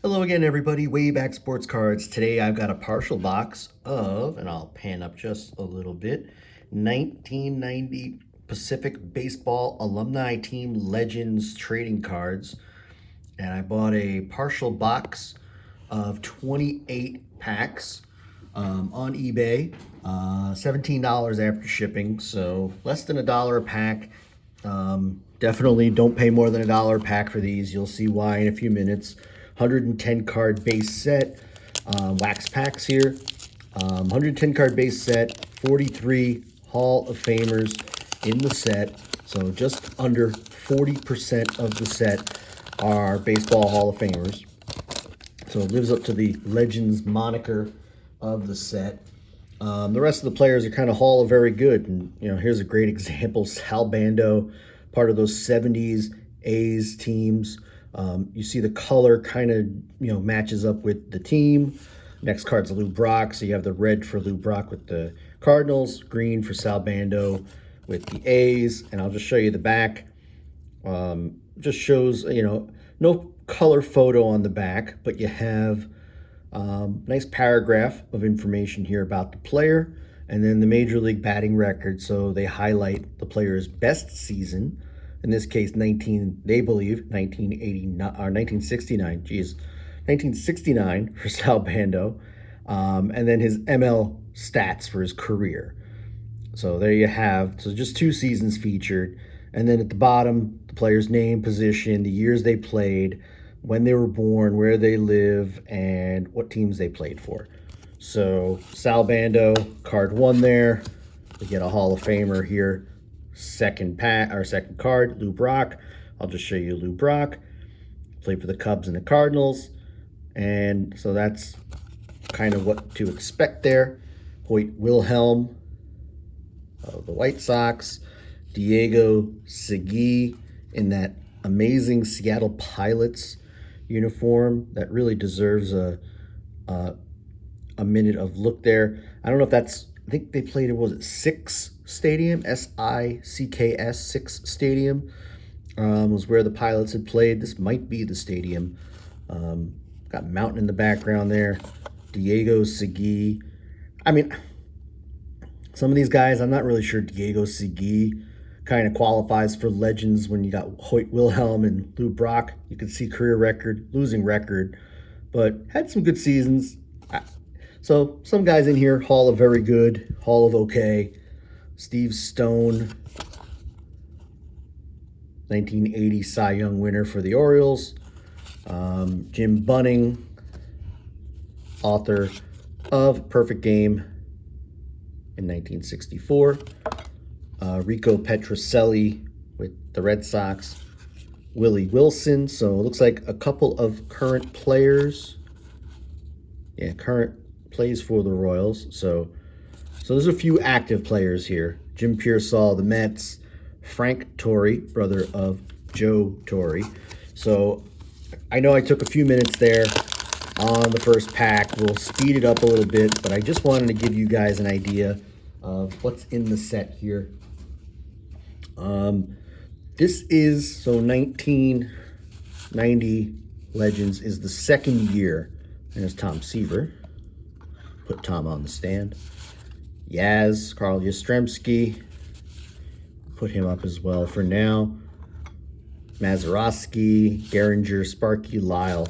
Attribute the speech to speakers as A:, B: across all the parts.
A: Hello again, everybody. Wayback Sports Cards. Today I've got a partial box of, and I'll pan up just a little bit, 1990 Pacific Baseball Alumni Team Legends trading cards. And I bought a partial box of 28 packs on eBay, $17 after shipping, so less than $1 a pack. Definitely don't pay more than $1 a pack for these. You'll see why in a few minutes. 110 card base set, wax packs here. 110 card base set, 43 Hall of Famers in the set. So just under 40% of the set are baseball Hall of Famers. So it lives up to the Legends moniker of the set. The rest of the players are kind of Hall of Very Good. And, here's a great example. Sal Bando, part of those 70s A's teams. You see the color kind of, matches up with the team. Next card's Lou Brock. So you have the red for Lou Brock with the Cardinals, green for Sal Bando with the A's. And I'll just show you the back. Just shows, no color photo on the back, but you have nice paragraph of information here about the player and then the Major League batting record. So they highlight the player's best season. In this case, they believe 1989 or 1969. 1969 for Sal Bando, and then his ML stats for his career. So there you have. So just 2 seasons featured, and then at the bottom, the player's name, position, the years they played, when they were born, where they live, and what teams they played for. So Sal Bando, card 1 there. We get a Hall of Famer here. Second card, Lou Brock. I'll just show you Lou Brock. Played for the Cubs and the Cardinals. And so that's kind of what to expect there. Hoyt Wilhelm of the White Sox. Diego Segui in that amazing Seattle Pilots uniform that really deserves a minute of look there. I don't know if that's, I think they played, was it 6 Stadium, SICKS 6 Stadium, was where the Pilots had played. This might be the stadium. Got mountain in the background there. Diego Segui. I mean, some of these guys, I'm not really sure Diego Segui kind of qualifies for legends when you got Hoyt Wilhelm and Lou Brock. You can see career record, losing record, but had some good seasons. So some guys in here, Hall of Very Good, Hall of Okay. Steve Stone, 1980 Cy Young winner for the Orioles. Jim Bunning, author of Perfect Game in 1964. Rico Petrocelli with the Red Sox. Willie Wilson. So it looks like a couple of current players. Yeah, current plays for the Royals. So there's a few active players here. Jim Pearsall, the Mets. Frank Torrey, brother of Joe Torre. So I know I took a few minutes there on the first pack. We'll speed it up a little bit, but I just wanted to give you guys an idea of what's in the set here. This is, so 1990 Legends is the second year. There's Tom Seaver. Put Tom on the stand. Carl Yastrzemski. Put him up as well for now. Mazeroski, Gehringer, Sparky, Lyle.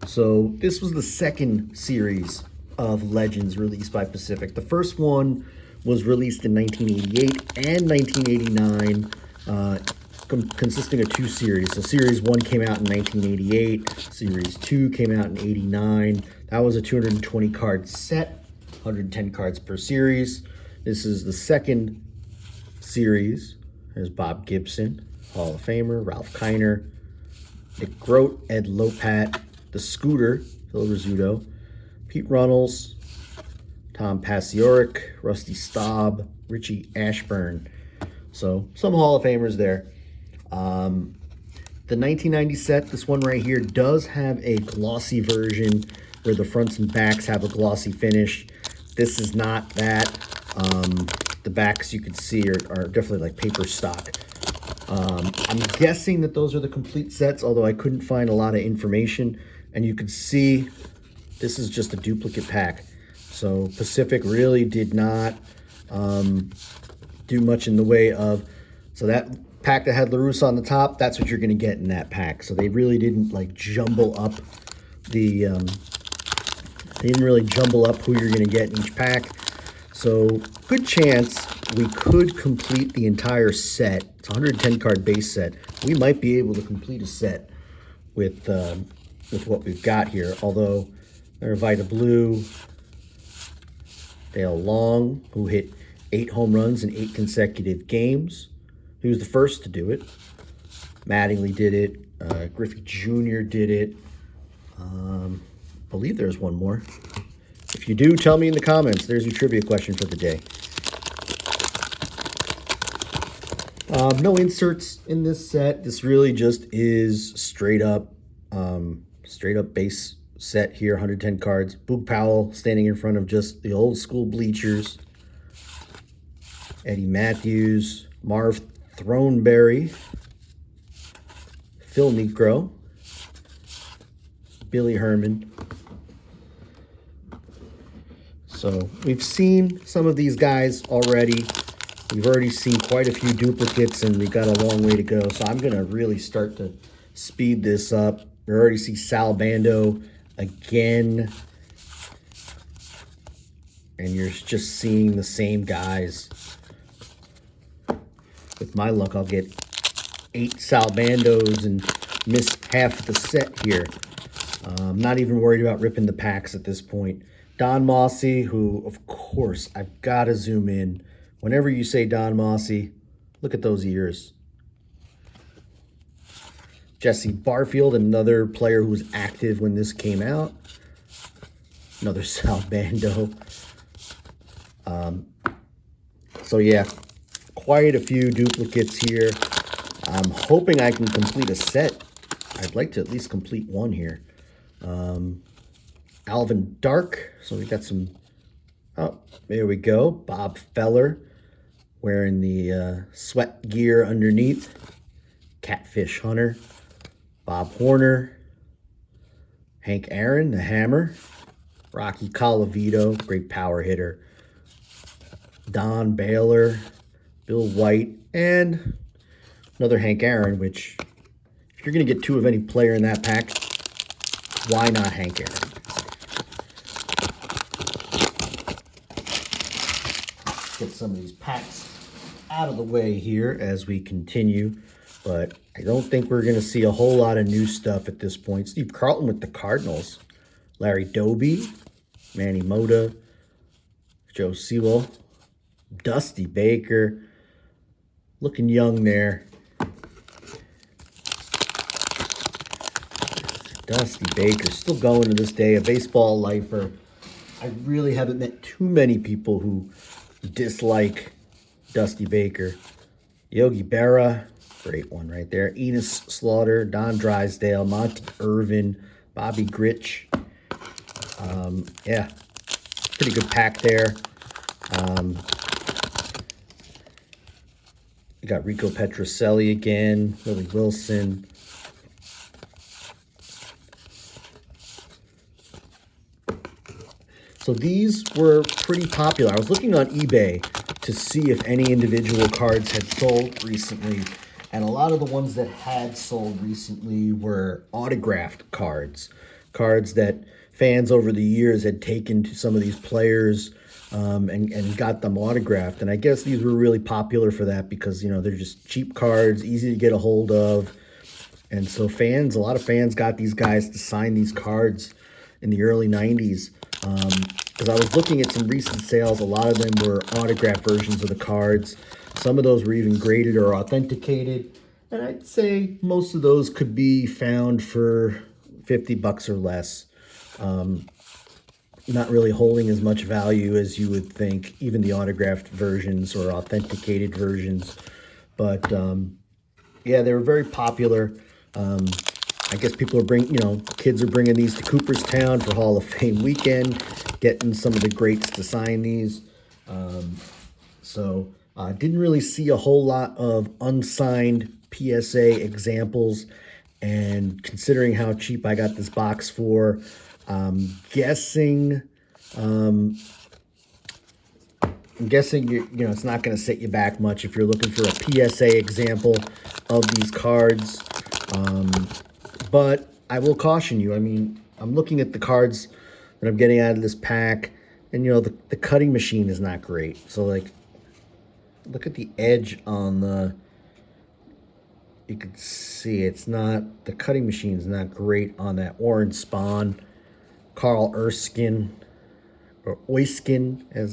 A: So this was the second series of Legends released by Pacific. The first one was released in 1988 and 1989, consisting of 2 series. So Series 1 came out in 1988. Series 2 came out in 89. That was a 220 card set, 110 cards per series. This is the second series. There's Bob Gibson, Hall of Famer, Ralph Kiner, Nick Grote, Ed Lopat, the Scooter, Phil Rizzuto, Pete Runnels, Tom Pacioric, Rusty Staub, Richie Ashburn. So some Hall of Famers there. The 1990 set, this one right here, does have a glossy version where the fronts and backs have a glossy finish. This is not that. The backs you can see are definitely like paper stock. I'm guessing that those are the complete sets, although I couldn't find a lot of information. And you can see this is just a duplicate pack. So Pacific really did not do much in the way of, so that pack that had LaRusse on the top, that's what you're going to get in that pack. So they really didn't like jumble up the, they didn't really jumble up who you're going to get in each pack. So good chance we could complete the entire set. It's a 110 card base set. We might be able to complete a set with what we've got here. Although Vita Blue, Dale Long, who hit 8 home runs in 8 consecutive games. He was the first to do it. Mattingly did it. Griffey Jr. did it. I believe there's one more. If you do, tell me in the comments. There's your trivia question for the day. No inserts in this set. This really just is straight up base set here, 110 cards. Boog Powell standing in front of just the old school bleachers. Eddie Matthews, Marv Throneberry, Phil Niekro, Billy Herman. So we've seen some of these guys already. We've already seen quite a few duplicates, and we've got a long way to go. So I'm going to really start to speed this up. We already see Sal Bando again. And you're just seeing the same guys. With my luck, I'll get 8 Sal Bandos and miss half the set here. I'm not even worried about ripping the packs at this point. Don Mossy, who, of course, I've got to zoom in. Whenever you say Don Mossy, look at those ears. Jesse Barfield, another player who was active when this came out. Another Sal Bando. So, yeah, quite a few duplicates here. I'm hoping I can complete a set. I'd like to at least complete one here. Alvin Dark. So we got some, oh, there we go. Bob Feller wearing the sweat gear underneath. Catfish Hunter. Bob Horner. Hank Aaron, the Hammer. Rocky Colavito, great power hitter. Don Baylor. Bill White. And another Hank Aaron, which if you're going to get 2 of any player in that pack, why not Hank Aaron? Get some of these packs out of the way here as we continue, but I don't think we're going to see a whole lot of new stuff at this point. Steve Carlton with the Cardinals, Larry Doby, Manny Mota, Joe Sewell, Dusty Baker, looking young there. Dusty Baker, still going to this day, a baseball lifer. I really haven't met too many people who dislike Dusty Baker. Yogi Berra, great one right there. Enos Slaughter, Don Drysdale, Monty Irvin, Bobby Grich. Yeah, pretty good pack there. We got Rico Petrocelli again, Willie Wilson. So these were pretty popular. I was looking on eBay to see if any individual cards had sold recently. And a lot of the ones that had sold recently were autographed cards. Cards that fans over the years had taken to some of these players and got them autographed. And I guess these were really popular for that because, you know, they're just cheap cards, easy to get a hold of. And so fans, a lot of fans got these guys to sign these cards in the early 90s. Because I was looking at some recent sales, a lot of them were autographed versions of the cards. Some of those were even graded or authenticated. And I'd say most of those could be found for $50 or less. Not really holding as much value as you would think, even the autographed versions or authenticated versions. But yeah, they were very popular. I guess people are kids are bringing these to Cooperstown for Hall of Fame weekend, getting some of the greats to sign these. So didn't really see a whole lot of unsigned PSA examples And considering how cheap I got this box for, guessing I'm guessing you know it's not going to set you back much if you're looking for a PSA example of these cards. But I will caution you. I mean, I'm looking at the cards that I'm getting out of this pack, and you know the cutting machine is not great. So like, look at the edge on the. You can see it's not, the cutting machine is not great on that orange spawn. Carl Erskine, or Oyskin, as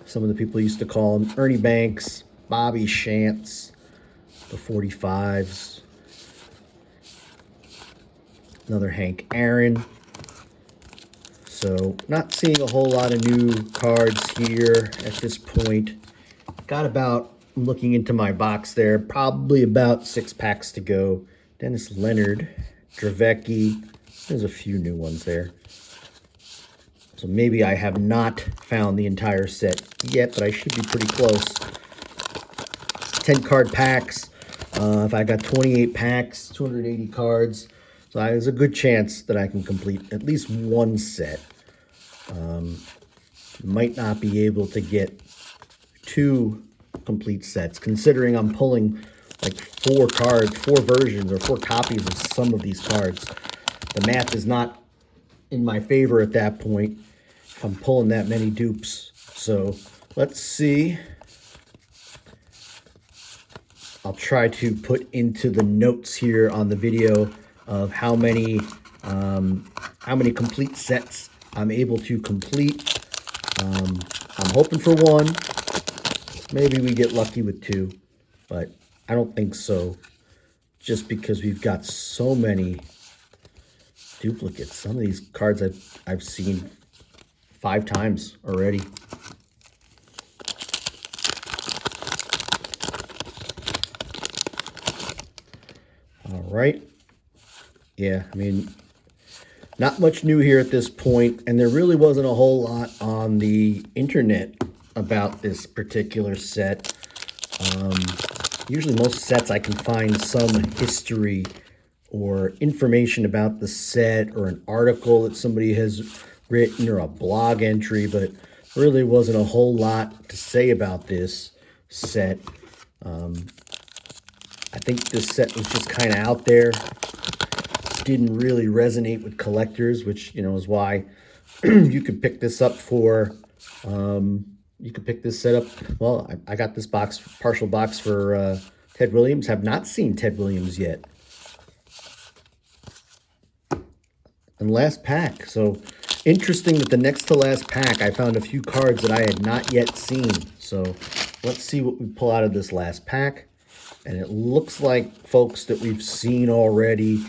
A: some of the people used to call him. Ernie Banks, Bobby Shantz, the 45s. Another Hank Aaron. So not seeing a whole lot of new cards here at this point. Got about, I'm looking into my box there, probably about 6 packs to go. Dennis Leonard, Dravecki, there's a few new ones there. So maybe I have not found the entire set yet, but I should be pretty close. 10 card packs. If I got 28 packs, 280 cards. So there's a good chance that I can complete at least one set. Might not be able to get 2 complete sets, considering I'm pulling like 4 cards, 4 versions, or 4 copies of some of these cards. The math is not in my favor at that point if I'm pulling that many dupes. So let's see. I'll try to put into the notes here on the video of how many complete sets I'm able to complete. I'm hoping for 1. Maybe we get lucky with 2, but I don't think so. Just because we've got so many duplicates. Some of these cards I've seen 5 times already. All right. Yeah, I mean, not much new here at this point, and there really wasn't a whole lot on the internet about this particular set. Usually most sets I can find some history or information about the set, or an article that somebody has written, or a blog entry, but really wasn't a whole lot to say about this set. I think this set was just kind of out there. Didn't really resonate with collectors, which, you know, is why you could pick this up for, you could pick this set up. Well, I got this box, partial box for Ted Williams. Have not seen Ted Williams yet. And last pack. So interesting that the next to last pack, I found a few cards that I had not yet seen. So let's see what we pull out of this last pack. And it looks like, folks, that we've seen already.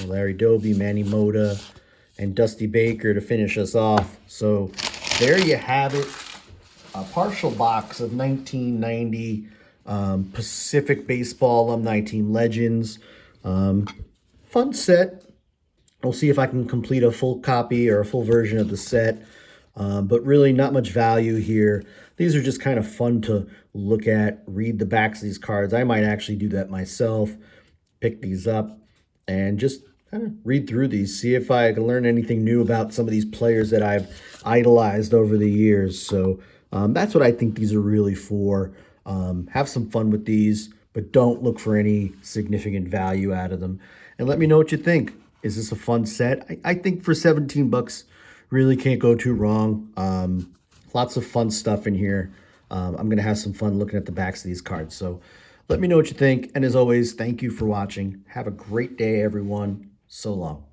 A: Larry Doby, Manny Mota, and Dusty Baker to finish us off. So there you have it. A partial box of 1990 Pacific Baseball Alumni Team Legends. Fun set. We'll see if I can complete a full copy or a full version of the set. But really not much value here. These are just kind of fun to look at, read the backs of these cards. I might actually do that myself. Pick these up and just kind of read through these, see if I can learn anything new about some of these players that I've idolized over the years. So that's what I think these are really for. Have some fun with these, but don't look for any significant value out of them. And let me know what you think. Is this a fun set? I think for 17 bucks, really can't go too wrong. Lots of fun stuff in here. I'm going to have some fun looking at the backs of these cards. So let me know what you think. And as always, thank you for watching. Have a great day, everyone. So long.